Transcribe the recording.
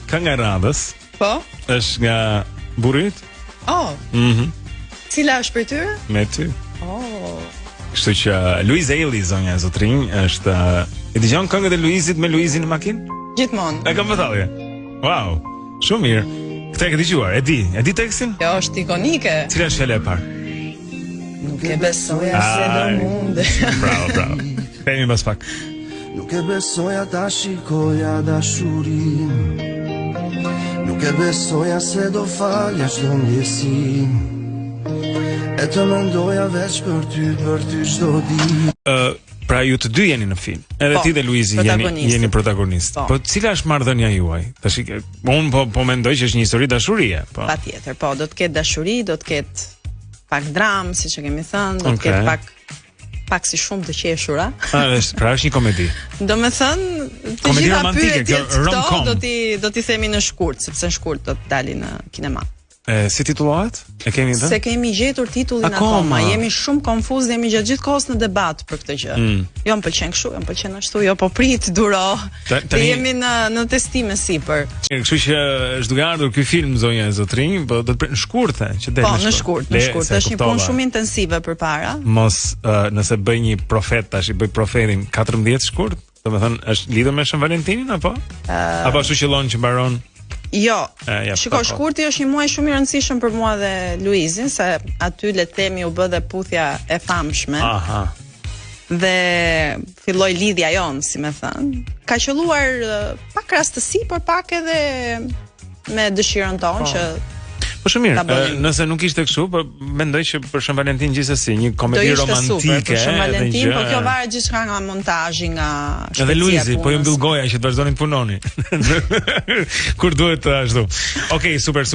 kënga e radhës. Po? Është nga Burrit. Oh. Cila është për tyre? Me ty. Oh. Kështu që Luiz Ailey, zonja e zotrinj, është e dëgjon këngët e Luizit me Luizin në makinë? Gjithmonë. E kam vëthallje. Wow, shumë mirë. Këtë e ke dëgjuar, e di tekstin? Kjo është ikonike. Cila është fjala e parë? Nuk e besoja se do munde. Bravo. Kthehemi pas pak. Nuk e besoja ta shikoja dashurin. Nuk e besoja se do falja çdo ndjesim. E të mendoja veç për ty çdo ditë. Pra ju të dy jeni në film. Edhe ti dhe Luizi jeni protagonist. Po cila është marrëdhënia juaj? Tash un po mendoj që është një histori dashurie, po. Patjetër, po, do të ketë dashuri, do të ketë pak dramë, siç e kemi thënë, do të ketë pak si shumë të qeshura. Pra është një komedi. Domethënë, të gjitha pyetjet këto do t'i themi në shkurt, sepse në shkurt do të dalin në kinema. Si titullohet? E kemi dhënë? Se kemi gjetur titullin akoma. Jemi shumë konfuz, jemi gjatë gjithë kohës në debat për këtë gjë. Jo më pëlqen kështu, jo më pëlqen ashtu, jo po prit, duro. Jemi në testime sipër. Kështu që është duke ardhur ky film, zonja e zotrinj, po do të pret në shkurtë që del. Po, në shkurt. Është një punë shumë intensive përpara. Mos nëse bëj një profet tash, i bëj profetin 14 shkurt, domethënë është lidhur me Shën Valentinin apo? Apo ashtu qëllon që mbaron? Jo, shiko, shkurti është një muaj shumë i rëndësishëm për mua dhe Luizin, se aty le të themi u bë dhe puthja e famshme. Dhe filloi lidhja jon, si më thën. Ka qelluar pak rastësi, por pak edhe me dëshirën tonë që po shumë mirë, nëse nuk ishte kështu, po mendoj që për Shën Valentin gjithsesi një komedi romantike. Për Shën Valentin, po kjo varet gjithçka nga montazhi, nga shpejtësia. Edhe Luizi, po ju mbyll goja që të vazhdoni të punoni. Kur duhet ashtu. Okej, super.